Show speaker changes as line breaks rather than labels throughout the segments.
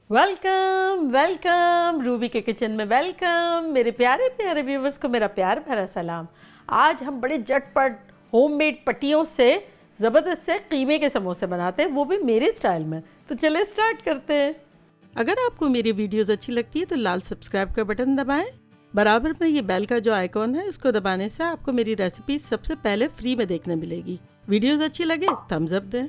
Welcome welcome Ruby के kitchen में welcome. मेरे प्यारे प्यारे व्यूवर्स को मेरा प्यार भरा सलाम। आज हम बड़े झटपट होममेड पट्टियों से ज़बरदस्त से कीमे के समोसे बनाते हैं, वो भी मेरे स्टाइल में। तो चले स्टार्ट करते हैं। अगर आपको मेरी वीडियोस अच्छी लगती है तो लाल सब्सक्राइब का बटन दबाएं। बराबर में ये बेल का जो आइकॉन है उसको दबाने से आपको मेरी रेसिपी सबसे पहले फ्री में देखने मिलेगी। वीडियोस अच्छी लगे थम्स अप दें।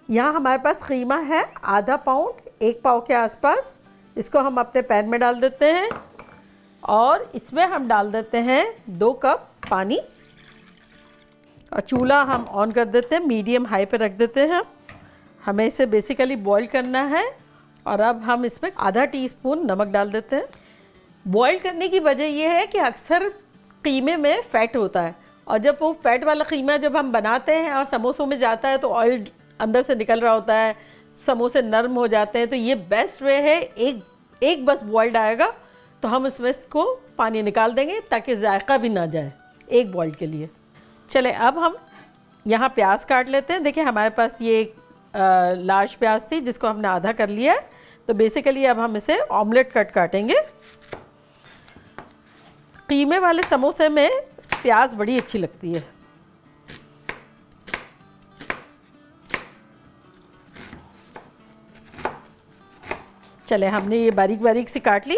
यहाँ हमारे पास कीमा है आधा पाउंड, 1 पाव के आसपास। इसको हम अपने पैन में डाल देते हैं और इसमें हम डाल देते हैं 2 कप पानी और चूल्हा हम ऑन कर देते हैं, मीडियम हाई पे रख देते हैं। हमें इसे बेसिकली बॉईल करना है और अब हम इसमें आधा टीस्पून नमक डाल देते हैं। बॉईल करने की वजह यह है कि अक्सर कीमे में फ़ैट होता है और जब वो फ़ैट वाला कीमा जब हम बनाते हैं और समोसों में जाता है तो ऑयल अंदर से निकल रहा होता है, समोसे नरम हो जाते हैं। तो ये बेस्ट वे है, एक बस बॉइल्ड आएगा तो हम इसमें इसको पानी निकाल देंगे ताकि जायका भी ना जाए एक बॉइल्ड के लिए। चले अब हम यहाँ प्याज काट लेते हैं। देखिए हमारे पास ये एक लार्ज प्याज थी जिसको हमने आधा कर लिया है। तो बेसिकली अब हम इसे ऑमलेट कट काटेंगे। कीमे वाले समोसे में प्याज बड़ी अच्छी लगती है। चले हमने ये बारीक बारीक सी काट ली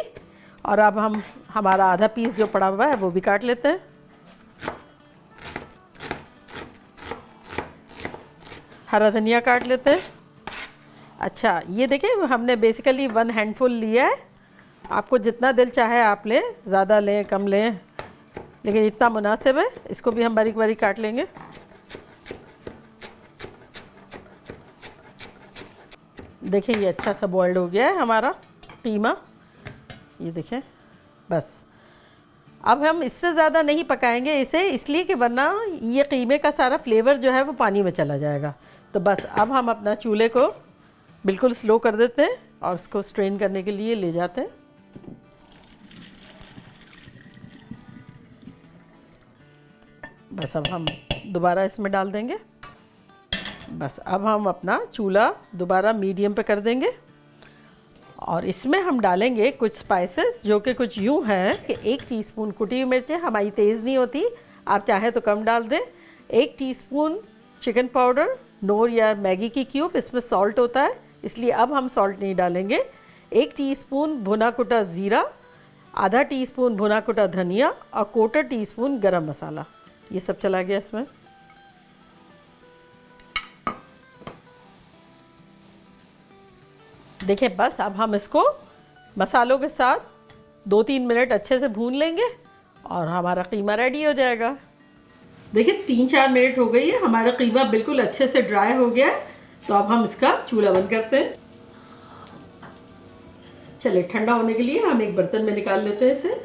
और अब हम हमारा आधा पीस जो पड़ा हुआ है वो भी काट लेते हैं। हरा धनिया काट लेते हैं। अच्छा ये देखिए हमने बेसिकली 1 हैंडफुल लिया है। आपको जितना दिल चाहे आप लें, ज़्यादा लें कम लें, लेकिन इतना मुनासिब है। इसको भी हम बारीक बारीक काट लेंगे। देखिए ये अच्छा सा बॉइल्ड हो गया है हमारा कीमा। ये देखें बस। अब हम इससे ज़्यादा नहीं पकाएंगे इसे, इसलिए कि वरना ये कीमे का सारा फ्लेवर जो है वो पानी में चला जाएगा। तो बस अब हम अपना चूल्हे को बिल्कुल स्लो कर देते हैं और इसको स्ट्रेन करने के लिए ले जाते हैं। बस अब हम दोबारा इसमें डाल देंगे। बस अब हम अपना चूल्हा दोबारा मीडियम पे कर देंगे और इसमें हम डालेंगे कुछ स्पाइसेस जो कि कुछ यूँ हैं कि 1 टीस्पून कुटी हुई मिर्चें, हमारी तेज़ नहीं होती, आप चाहें तो कम डाल दें। 1 टीस्पून चिकन पाउडर, नोर या मैगी की क्यूब, इसमें सॉल्ट होता है इसलिए अब हम सॉल्ट नहीं डालेंगे। 1 टीस्पून भुना कुटा ज़ीरा, आधा टीस्पून भुना कुटा धनिया और 1/4 टीस्पून गरम मसाला। ये सब चला गया इसमें। देखिए बस अब हम इसको मसालों के साथ 2-3 मिनट अच्छे से भून लेंगे और हमारा कीमा रेडी हो जाएगा। देखिए 3-4 मिनट हो गई है, हमारा कीमा बिल्कुल अच्छे से ड्राई हो गया है। तो अब हम इसका चूल्हा बंद करते हैं। चलिए ठंडा होने के लिए हम एक बर्तन में निकाल लेते हैं इसे।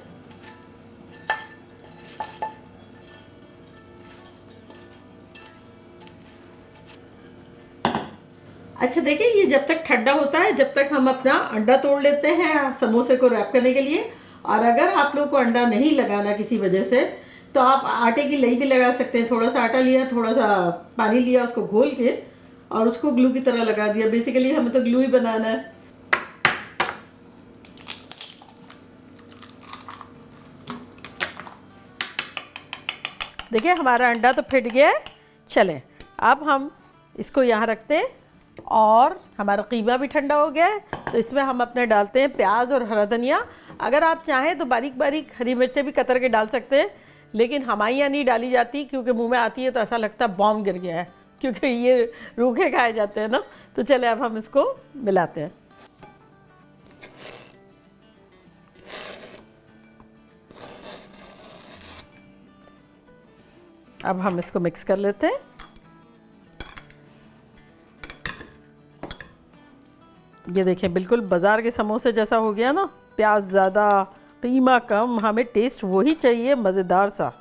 अच्छा देखिए ये जब तक ठंडा होता है जब तक हम अपना अंडा तोड़ लेते हैं समोसे को रैप करने के लिए। और अगर आप लोग को अंडा नहीं लगाना किसी वजह से तो आप आटे की लई भी लगा सकते हैं। थोड़ा सा आटा लिया, थोड़ा सा पानी लिया, उसको घोल के और उसको ग्लू की तरह लगा दिया। बेसिकली हमें तो ग्लू ही बनाना है। देखिए हमारा अंडा तो फिट गया है। चलें अब हम इसको यहाँ रखते हैं और हमारा कीमा भी ठंडा हो गया है। तो इसमें हम अपने डालते हैं प्याज और हरा धनिया। अगर आप चाहें तो बारीक बारीक हरी मिर्चें भी कतर के डाल सकते हैं, लेकिन हमारे यहाँ नहीं डाली जाती क्योंकि मुंह में आती है तो ऐसा लगता है बॉम्ब गिर गया है, क्योंकि ये रूखे खाए जाते हैं ना। तो चले अब हम इसको मिलाते हैं। अब हम इसको मिक्स कर लेते हैं। ये देखिए बिल्कुल बाज़ार के समोसे जैसा हो गया ना, प्याज ज़्यादा कीमा कम, हमें टेस्ट वही चाहिए मज़ेदार सा।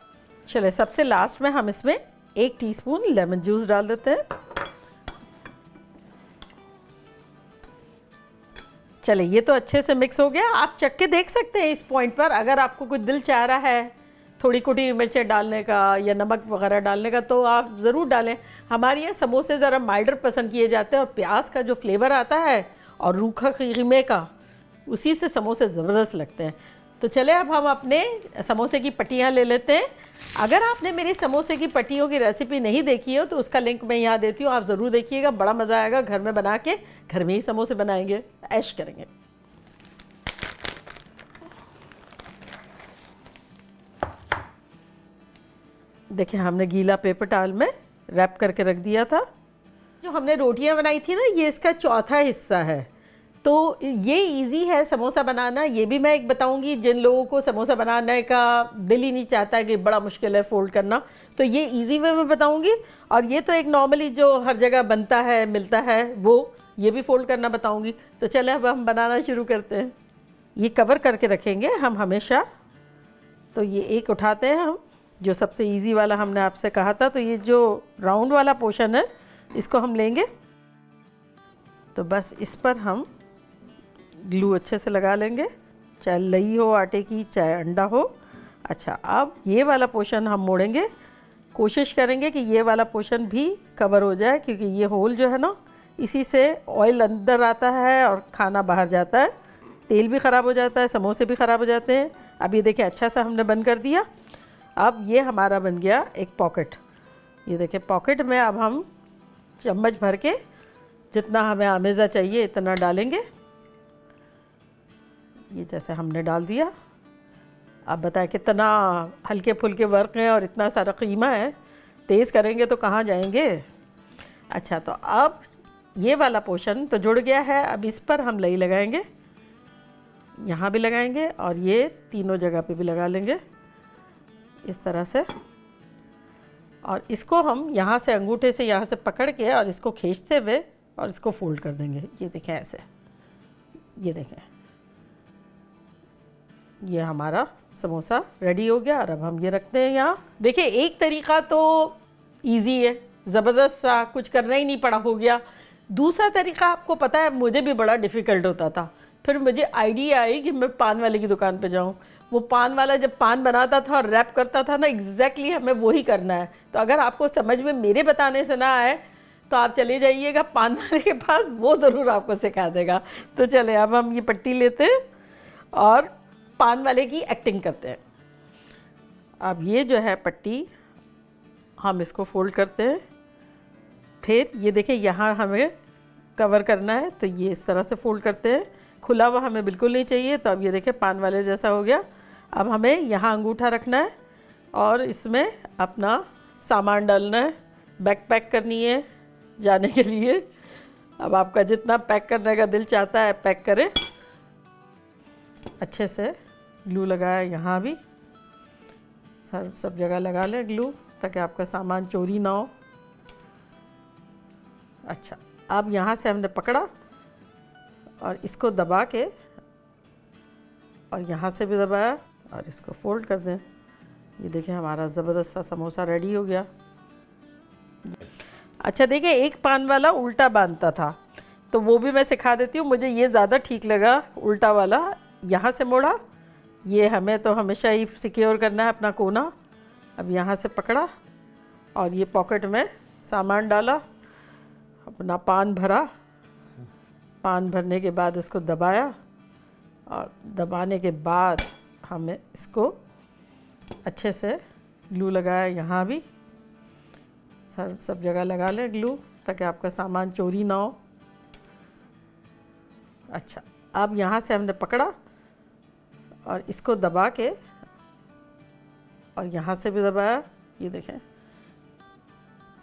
चले सबसे लास्ट में हम इसमें 1 टीस्पून लेमन जूस डाल देते हैं। चले ये तो अच्छे से मिक्स हो गया। आप चख के देख सकते हैं इस पॉइंट पर, अगर आपको कुछ दिल चाह रहा है थोड़ी कुटी मिर्चें डालने का या नमक वगैरह डालने का तो आप ज़रूर डालें। हमारे यहाँ समोसे ज़रा माइल्डर पसंद किए जाते हैं और प्याज का जो फ्लेवर आता है और रूखा कीमे का, उसी से समोसे ज़बरदस्त लगते हैं। तो चले अब हम अपने समोसे की पट्टियाँ ले लेते हैं। अगर आपने मेरी समोसे की पट्टियों की रेसिपी नहीं देखी हो तो उसका लिंक मैं यहाँ देती हूँ, आप ज़रूर देखिएगा, बड़ा मज़ा आएगा। घर में बना के घर में ही समोसे बनाएंगे, ऐश करेंगे। देखिए हमने गीला पेपर टॉवल में रैप करके रख दिया था। जो हमने रोटियां बनाई थी ना, ये इसका चौथा हिस्सा है। तो ये इजी है समोसा बनाना, ये भी मैं एक बताऊंगी जिन लोगों को समोसा बनाने का दिल ही नहीं चाहता कि बड़ा मुश्किल है फोल्ड करना, तो ये इजी वे में बताऊंगी। और ये तो एक नॉर्मली जो हर जगह बनता है मिलता है, वो ये भी फोल्ड करना बताऊंगी। तो चले अब हम बनाना शुरू करते हैं। ये कवर करके रखेंगे हम हमेशा। तो ये एक उठाते हैं हम, जो सबसे इजी वाला हमने आपसे कहा था। तो ये जो राउंड वाला पोर्शन है इसको हम लेंगे। तो बस इस पर हम ग्लू अच्छे से लगा लेंगे, चाहे लई हो आटे की, चाहे अंडा हो। अच्छा, अब ये वाला पोर्शन हम मोड़ेंगे, कोशिश करेंगे कि ये वाला पोर्शन भी कवर हो जाए, क्योंकि ये होल जो है ना, इसी से ऑयल अंदर आता है और खाना बाहर जाता है, तेल भी ख़राब हो जाता है, समोसे भी ख़राब हो जाते हैं। अब ये देखिए अच्छा सा हमने बंद कर दिया। अब ये हमारा बन गया एक पॉकेट। ये देखिए पॉकेट में अब हम चम्मच भर के जितना हमें आमेज़ा चाहिए इतना डालेंगे। ये जैसे हमने डाल दिया। अब बताएं कितना हल्के फुल्के वर्क हैं और इतना सारा कीमा है, तेज़ करेंगे तो कहाँ जाएंगे। अच्छा, तो अब ये वाला पोर्शन तो जुड़ गया है। अब इस पर हम लई लगाएंगे, यहाँ भी लगाएंगे और ये तीनों जगह पे भी लगा लेंगे इस तरह से। और इसको हम यहाँ से अंगूठे से यहाँ से पकड़ के और इसको खींचते हुए और इसको फोल्ड कर देंगे। ये देखें ऐसे, ये देखें, ये हमारा समोसा रेडी हो गया। और अब हम ये रखते हैं यहाँ। देखिए एक तरीका तो इजी है, ज़बरदस्त सा, कुछ करना ही नहीं पड़ा, हो गया। दूसरा तरीका आपको पता है मुझे भी बड़ा डिफ़िकल्ट होता था। फिर मुझे आइडिया आई कि मैं पान वाले की दुकान पे जाऊँ। वो पान वाला जब पान बनाता था और रैप करता था ना, एग्जैक्टली हमें वही करना है। तो अगर आपको समझ में मेरे बताने से ना आए तो आप चले जाइएगा पान वाले के पास, वो ज़रूर आपको सिखा देगा। तो चले अब हम ये पट्टी लेते हैं और पान वाले की एक्टिंग करते हैं। अब ये जो है पट्टी, हम इसको फोल्ड करते हैं। फिर ये देखें यहाँ हमें कवर करना है, तो ये इस तरह से फोल्ड करते हैं। खुला हुआ हमें बिल्कुल नहीं चाहिए। तो अब ये देखें पान वाले जैसा हो गया। अब हमें यहाँ अंगूठा रखना है और इसमें अपना सामान डालना है। बैग पैक करनी है जाने के लिए। अब आपका जितना पैक करने का दिल चाहता है पैक करें। अच्छे से ग्लू लगाया, यहाँ भी सब जगह लगा लें ग्लू, ताकि आपका सामान चोरी ना हो। अच्छा, अब यहाँ से हमने पकड़ा और इसको दबा के और यहाँ से भी दबाया और इसको फोल्ड कर दें। ये देखें हमारा ज़बरदस्त सा समोसा रेडी हो गया। अच्छा देखिए, एक पान वाला उल्टा बांधता था, तो वो भी मैं सिखा देती हूँ। मुझे ये ज़्यादा ठीक लगा उल्टा वाला। यहाँ से मोड़ा, ये हमें तो हमेशा ही सिक्योर करना है अपना कोना। अब यहाँ से पकड़ा और ये पॉकेट में सामान डाला, अपना पान भरा। पान भरने के बाद इसको दबाया और दबाने के बाद हमें इसको अच्छे से ग्लू लगाया, यहाँ भी सब जगह लगा लें ग्लू, ताकि आपका सामान चोरी ना हो। अच्छा, अब यहाँ से हमने पकड़ा और इसको दबा के और यहाँ से भी दबाया, ये देखें,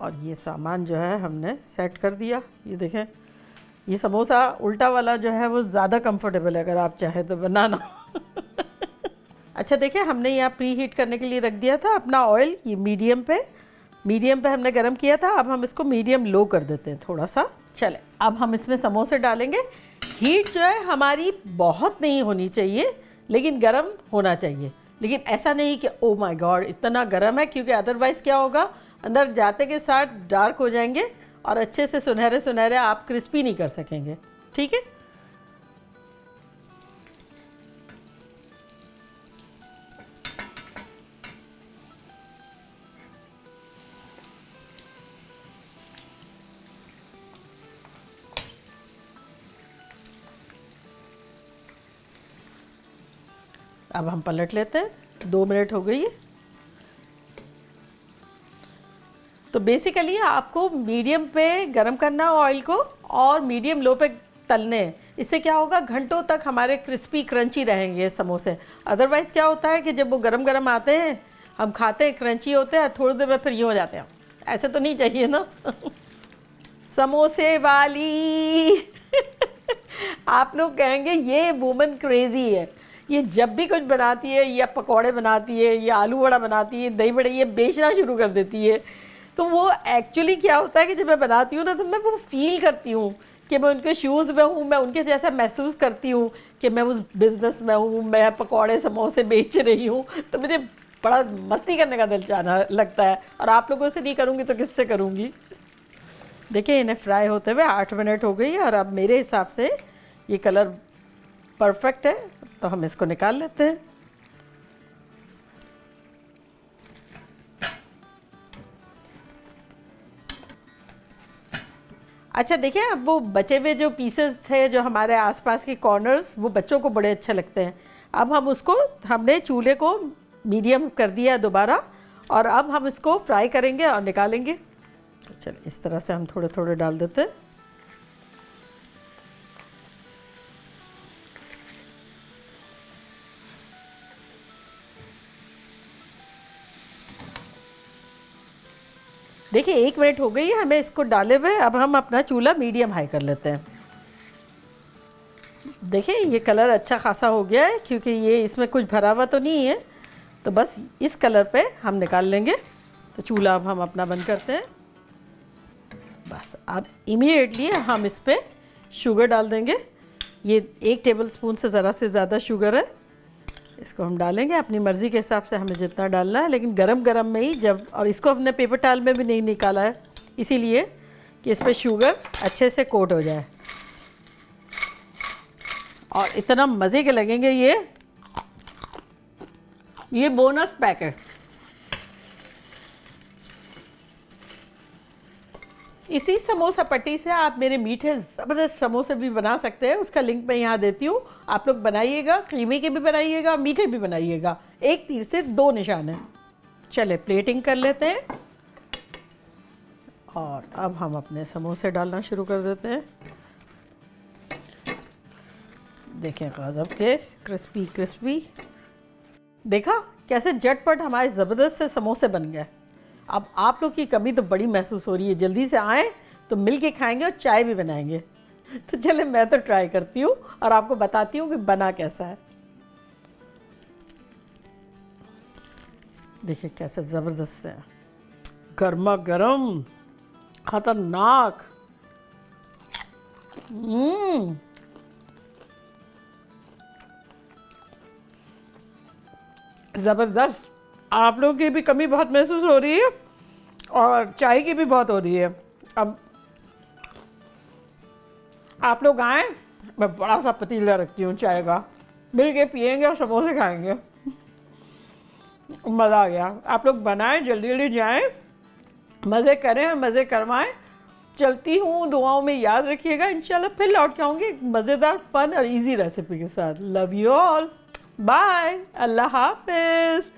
और ये सामान जो है हमने सेट कर दिया। ये देखें, ये समोसा उल्टा वाला जो है वो ज़्यादा कंफर्टेबल है, अगर आप चाहें तो बनाना। अच्छा देखिए, हमने यहाँ प्री हीट करने के लिए रख दिया था अपना ऑयल। ये मीडियम पे हमने गरम किया था। अब हम इसको मीडियम लो कर देते हैं थोड़ा सा। चले, अब हम इसमें समोसे डालेंगे। हीट जो है हमारी बहुत नहीं होनी चाहिए, लेकिन गरम होना चाहिए। लेकिन ऐसा नहीं कि ओ माय गॉड इतना गरम है, क्योंकि अदरवाइज़ क्या होगा, अंदर जाते के साथ डार्क हो जाएंगे और अच्छे से सुनहरे सुनहरे आप क्रिस्पी नहीं कर सकेंगे। ठीक है, अब हम पलट लेते हैं, 2 मिनट हो गई है। तो बेसिकली आपको मीडियम पे गरम करना ऑयल को और मीडियम लो पे तलने हैं। इससे क्या होगा, घंटों तक हमारे क्रिस्पी क्रंची रहेंगे समोसे। अदरवाइज़ क्या होता है कि जब वो गरम गरम आते हैं, हम खाते हैं, क्रंची होते हैं, थोड़ी देर में फिर ये हो जाते हैं। ऐसे तो नहीं चाहिए ना। समोसे वाली आप लोग कहेंगे ये वुमन क्रेजी है, ये जब भी कुछ बनाती है, या पकौड़े बनाती है, या आलू वड़ा बनाती है, दही बड़े, ये बेचना शुरू कर देती है। तो वो एक्चुअली क्या होता है कि जब मैं बनाती हूँ ना, तो मैं वो फील करती हूँ कि मैं उनके शूज़ में हूँ, मैं उनके जैसा महसूस करती हूँ कि मैं उस बिज़नेस में हूँ, मैं पकौड़े समोसे बेच रही हूँ। तो मुझे बड़ा मस्ती करने का दिल चाहना लगता है, और आप लोगों से नहीं करूँगी तो किससे करूँगी। देखिए इन्हें फ्राई होते हुए 8 मिनट हो गई है, और अब मेरे हिसाब से ये कलर परफेक्ट है, तो हम इसको निकाल लेते हैं। अच्छा देखिए, अब वो बचे हुए जो पीसेस थे, जो हमारे आसपास के कॉर्नर्स, वो बच्चों को बड़े अच्छे लगते हैं। अब हम उसको, हमने चूल्हे को मीडियम कर दिया दोबारा, और अब हम इसको फ्राई करेंगे और निकालेंगे। तो चलिए इस तरह से हम थोड़े थोड़े डाल देते हैं। देखिए 1 मिनट हो गई है हमें इसको डाले हुए। अब हम अपना चूल्हा मीडियम हाई कर लेते हैं। देखिए ये कलर अच्छा खासा हो गया है, क्योंकि ये इसमें कुछ भरा हुआ तो नहीं है, तो बस इस कलर पे हम निकाल लेंगे। तो चूल्हा अब हम अपना बंद करते हैं। बस अब इमीडिएटली हम इस पर शुगर डाल देंगे। ये 1 टेबलस्पून से ज़रा से ज़्यादा शुगर है, इसको हम डालेंगे अपनी मर्ज़ी के हिसाब से, हमें जितना डालना है, लेकिन गरम गरम में ही जब। और इसको हमने पेपर टाल में भी नहीं निकाला है, इसीलिए कि इस पर शुगर अच्छे से कोट हो जाए, और इतना मज़े के लगेंगे ये बोनस पैक है। इसी समोसा पट्टी से आप मेरे मीठे ज़बरदस्त समोसे भी बना सकते हैं, उसका लिंक मैं यहाँ देती हूँ। आप लोग बनाइएगा, क्रीमी के भी बनाइएगा, मीठे भी बनाइएगा। 1 तीर से 2 निशान है। चले प्लेटिंग कर लेते हैं, और अब हम अपने समोसे डालना शुरू कर देते हैं। देखें गज़ब के क्रिस्पी क्रिस्पी, देखा कैसे झटपट हमारे ज़बरदस्त से समोसे बन गए। अब आप लोग की कमी तो बड़ी महसूस हो रही है, जल्दी से आएँ तो मिल के खाएंगे और चाय भी बनाएंगे। तो चले मैं तो ट्राई करती हूँ और आपको बताती हूँ कि बना कैसा है। देखिए कैसे ज़बरदस्त है, गर्मा गर्म, खतरनाक। ज़बरदस्त। आप लोगों की भी कमी बहुत महसूस हो रही है, और चाय की भी बहुत हो रही है। अब आप लोग आएँ, मैं बड़ा सा पतीला रखती हूँ चाय का, मिल के पियेंगे और समोसे खाएंगे। मज़ा आ गया। आप लोग बनाएं, जल्दी जल्दी जाएं, मज़े करें, मज़े करवाएं। चलती हूँ, दुआओं में याद रखिएगा। इंशाल्लाह फिर लौट के आऊँगी एक मज़ेदार, फन और इजी रेसिपी के साथ। लव यू ऑल, बाय, अल्लाह हाफिज़।